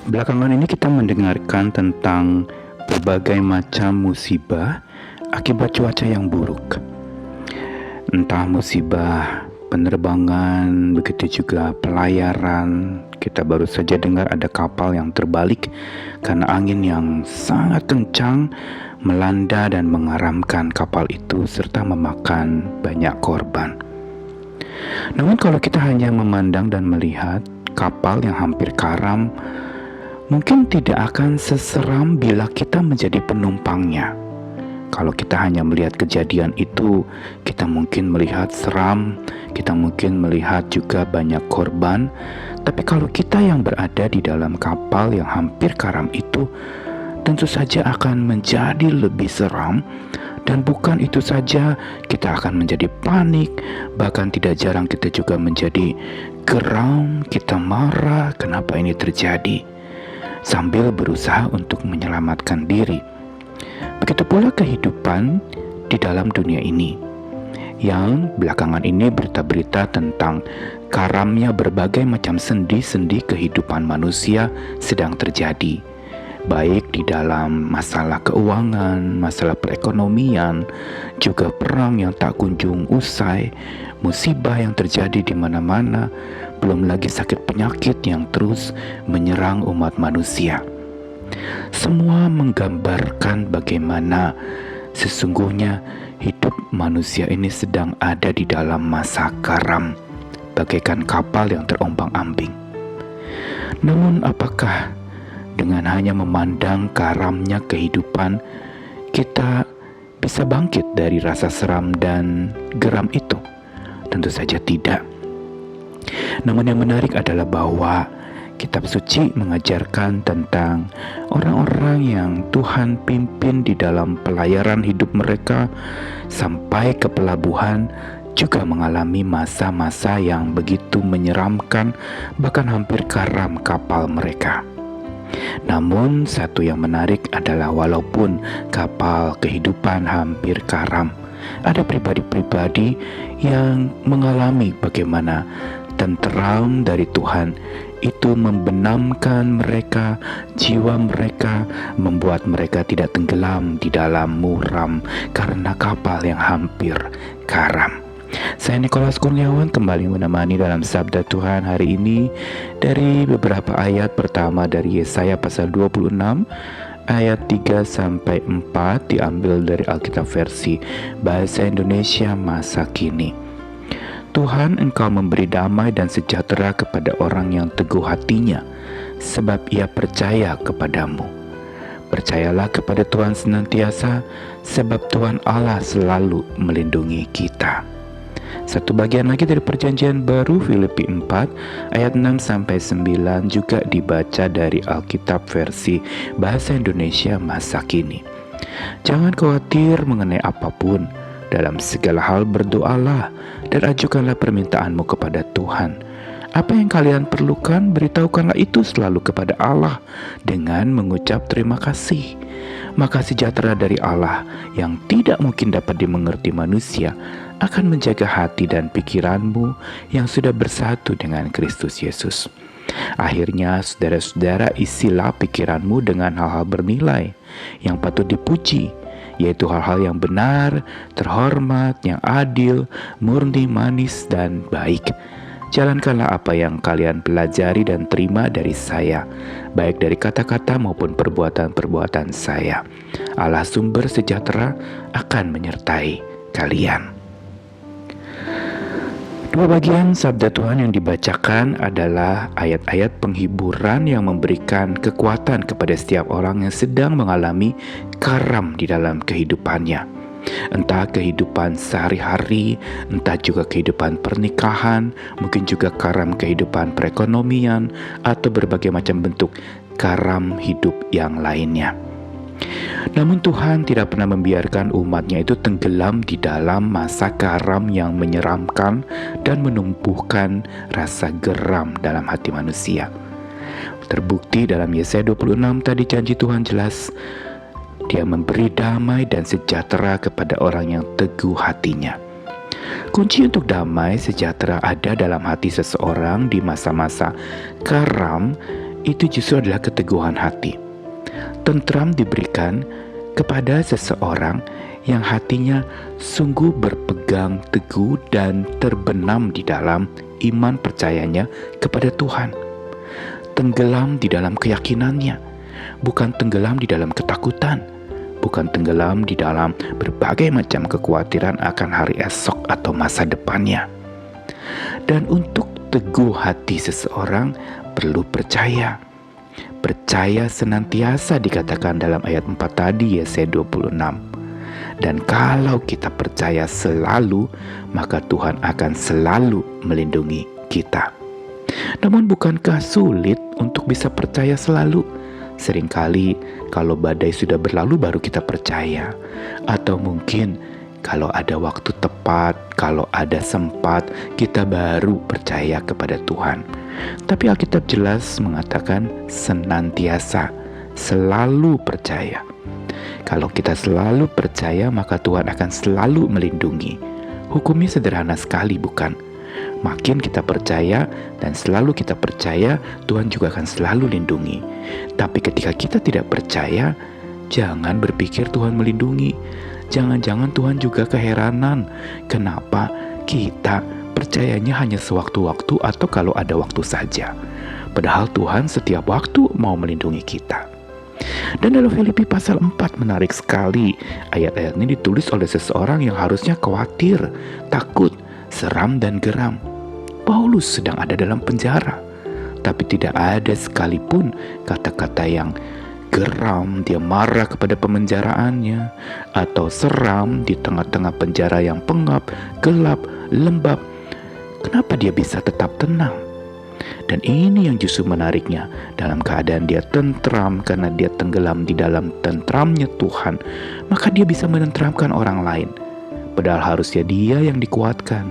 Belakangan ini kita mendengarkan tentang berbagai macam musibah akibat cuaca yang buruk. Entah musibah penerbangan, begitu juga pelayaran. Kita baru saja dengar ada kapal yang terbalik karena angin yang sangat kencang melanda dan mengaramkan kapal itu serta memakan banyak korban. Namun kalau kita hanya memandang dan melihat kapal yang hampir karam, mungkin tidak akan seseram bila kita menjadi penumpangnya. Kalau kita hanya melihat kejadian itu, kita mungkin melihat seram, kita mungkin melihat juga banyak korban. Tapi kalau kita yang berada di dalam kapal yang hampir karam itu, tentu saja akan menjadi lebih seram. Dan bukan itu saja, kita akan menjadi panik, bahkan tidak jarang kita juga menjadi geram, kita marah, kenapa ini terjadi, sambil berusaha untuk menyelamatkan diri. Begitu pula kehidupan di dalam dunia ini, yang belakangan ini berita-berita tentang karamnya berbagai macam sendi-sendi kehidupan manusia sedang terjadi, baik di dalam masalah keuangan, masalah perekonomian, juga perang yang tak kunjung usai, musibah yang terjadi di mana-mana, belum lagi sakit penyakit yang terus menyerang umat manusia. Semua menggambarkan bagaimana sesungguhnya hidup manusia ini sedang ada di dalam masa karam, bagaikan kapal yang terombang-ambing. Namun apakah dengan hanya memandang karamnya kehidupan, kita bisa bangkit dari rasa seram dan geram itu? Tentu saja tidak. Namun yang menarik adalah bahwa Kitab Suci mengajarkan tentang orang-orang yang Tuhan pimpin di dalam pelayaran hidup mereka sampai ke pelabuhan, juga mengalami masa-masa yang begitu menyeramkan, bahkan hampir karam kapal mereka. Namun satu yang menarik adalah walaupun kapal kehidupan hampir karam, ada pribadi-pribadi yang mengalami bagaimana tenteram dari Tuhan itu membenamkan mereka, jiwa mereka, membuat mereka tidak tenggelam di dalam muram karena kapal yang hampir karam. Saya Nikolas Kurniawan kembali menemani dalam Sabda Tuhan hari ini dari beberapa ayat. Pertama dari Yesaya pasal 26 ayat 3-4 diambil dari Alkitab versi Bahasa Indonesia Masa Kini. Tuhan, Engkau memberi damai dan sejahtera kepada orang yang teguh hatinya, sebab ia percaya kepadamu. Percayalah kepada Tuhan senantiasa, sebab Tuhan Allah selalu melindungi kita. Satu bagian lagi dari Perjanjian Baru, Filipi 4 ayat 6-9 juga dibaca dari Alkitab versi Bahasa Indonesia Masa Kini. Jangan khawatir mengenai apapun, dalam segala hal berdoalah dan ajukanlah permintaanmu kepada Tuhan. Apa yang kalian perlukan, beritahukanlah itu selalu kepada Allah dengan mengucap terima kasih. Maka sejahtera dari Allah yang tidak mungkin dapat dimengerti manusia akan menjaga hati dan pikiranmu yang sudah bersatu dengan Kristus Yesus. Akhirnya saudara-saudara, isilah pikiranmu dengan hal-hal bernilai yang patut dipuji, yaitu hal-hal yang benar, terhormat, yang adil, murni, manis, dan baik. Jalankanlah apa yang kalian pelajari dan terima dari saya, baik dari kata-kata maupun perbuatan-perbuatan saya. Allah sumber sejahtera akan menyertai kalian. Dua bagian sabda Tuhan yang dibacakan adalah ayat-ayat penghiburan yang memberikan kekuatan kepada setiap orang yang sedang mengalami karam di dalam kehidupannya. Entah kehidupan sehari-hari, entah juga kehidupan pernikahan, mungkin juga karam kehidupan perekonomian, atau berbagai macam bentuk karam hidup yang lainnya. Namun Tuhan tidak pernah membiarkan umatnya itu tenggelam di dalam masa karam yang menyeramkan dan menumbuhkan rasa geram dalam hati manusia. Terbukti dalam Yesaya 26 tadi janji Tuhan jelas. Dia memberi damai dan sejahtera kepada orang yang teguh hatinya. Kunci untuk damai sejahtera ada dalam hati seseorang di masa-masa karam itu justru adalah keteguhan hati. Tentram diberikan kepada seseorang yang hatinya sungguh berpegang teguh dan terbenam di dalam iman percayanya kepada Tuhan. Tenggelam di dalam keyakinannya, bukan tenggelam di dalam ketakutan, bukan tenggelam di dalam berbagai macam kekhawatiran akan hari esok atau masa depannya. Dan untuk teguh hati seseorang perlu percaya. Percaya senantiasa dikatakan dalam ayat 4 tadi, Yesaya 26. Dan kalau kita percaya selalu, maka Tuhan akan selalu melindungi kita. Namun bukankah sulit untuk bisa percaya selalu? Seringkali kalau badai sudah berlalu baru kita percaya. Atau mungkin kalau ada waktu tepat, kalau ada sempat, kita baru percaya kepada Tuhan. Tapi Alkitab jelas mengatakan senantiasa, selalu percaya. Kalau kita selalu percaya, maka Tuhan akan selalu melindungi. Hukumnya sederhana sekali, bukan? Makin kita percaya dan selalu kita percaya, Tuhan juga akan selalu lindungi. Tapi ketika kita tidak percaya, jangan berpikir Tuhan melindungi. Jangan-jangan Tuhan juga keheranan kenapa kita percayanya hanya sewaktu-waktu atau kalau ada waktu saja. Padahal Tuhan setiap waktu mau melindungi kita. Dan dalam Filipi pasal 4 menarik sekali. Ayat-ayat ini ditulis oleh seseorang yang harusnya khawatir, takut, seram dan geram. Paulus sedang ada dalam penjara, tapi tidak ada sekalipun kata-kata yang geram, dia marah kepada pemenjaraannya, atau seram di tengah-tengah penjara yang pengap, gelap, lembab. Kenapa dia bisa tetap tenang? Dan ini yang justru menariknya, dalam keadaan dia tentram karena dia tenggelam di dalam tentramnya Tuhan, maka dia bisa menenteramkan orang lain. Padahal harusnya dia yang dikuatkan,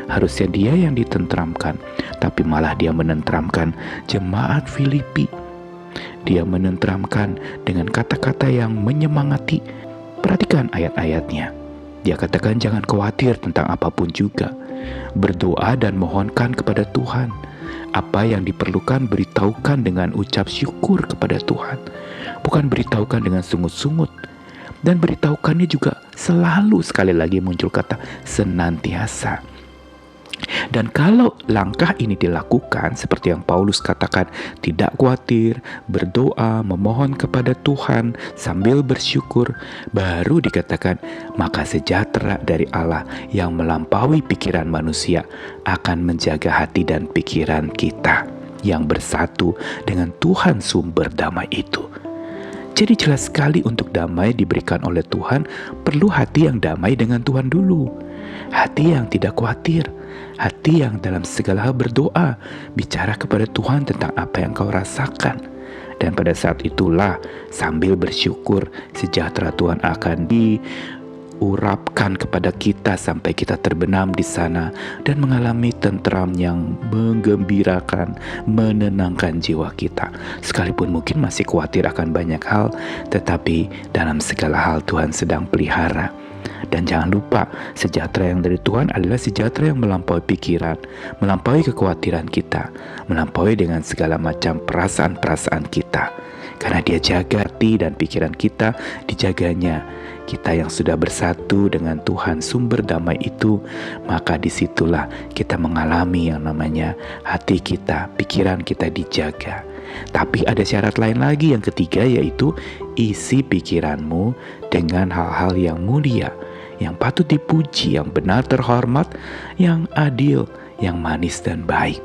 harusnya dia yang ditentramkan, tapi malah dia menenteramkan jemaat Filipi. Dia menenteramkan dengan kata-kata yang menyemangati. Perhatikan ayat-ayatnya. Dia katakan jangan khawatir tentang apapun juga. Berdoa dan mohonkan kepada Tuhan. Apa yang diperlukan beritahukan dengan ucap syukur kepada Tuhan. Bukan beritahukan dengan sungut-sungut. Dan beritahukannya juga selalu, sekali lagi muncul kata senantiasa. Dan kalau langkah ini dilakukan seperti yang Paulus katakan, tidak khawatir, berdoa, memohon kepada Tuhan sambil bersyukur, baru dikatakan maka sejahtera dari Allah yang melampaui pikiran manusia akan menjaga hati dan pikiran kita yang bersatu dengan Tuhan sumber damai itu. Jadi jelas sekali untuk damai diberikan oleh Tuhan perlu hati yang damai dengan Tuhan dulu. Hati yang tidak khawatir, hati yang dalam segala hal berdoa, bicara kepada Tuhan tentang apa yang kau rasakan. Dan pada saat itulah sambil bersyukur sejahtera Tuhan akan diurapkan kepada kita sampai kita terbenam di sana dan mengalami tentram yang menggembirakan, menenangkan jiwa kita. Sekalipun mungkin masih khawatir akan banyak hal, tetapi dalam segala hal Tuhan sedang pelihara. Dan jangan lupa, sejahtera yang dari Tuhan adalah sejahtera yang melampaui pikiran, melampaui kekhawatiran kita, melampaui dengan segala macam perasaan-perasaan kita. Karena dia jaga hati dan pikiran kita, dijaganya. Kita yang sudah bersatu dengan Tuhan sumber damai itu, maka disitulah kita mengalami yang namanya hati kita, pikiran kita dijaga. Tapi ada syarat lain lagi yang ketiga, yaitu isi pikiranmu dengan hal-hal yang mulia, yang patut dipuji, yang benar terhormat, yang adil, yang manis dan baik.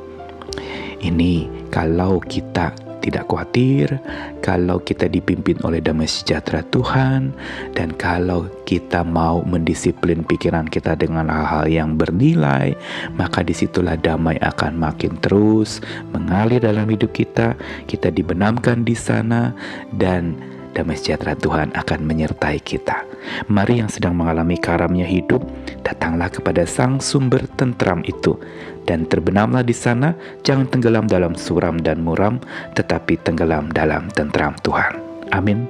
Ini kalau kita tidak khawatir, kalau kita dipimpin oleh damai sejahtera Tuhan, dan kalau kita mau mendisiplin pikiran kita dengan hal-hal yang bernilai, maka disitulah damai akan makin terus mengalir dalam hidup kita. Kita dibenamkan di sana dan damai sejahtera Tuhan akan menyertai kita. Mari yang sedang mengalami karamnya hidup, datanglah kepada Sang Sumber tentram itu dan terbenamlah di sana. Jangan tenggelam dalam suram dan muram, tetapi tenggelam dalam tentram Tuhan. Amin.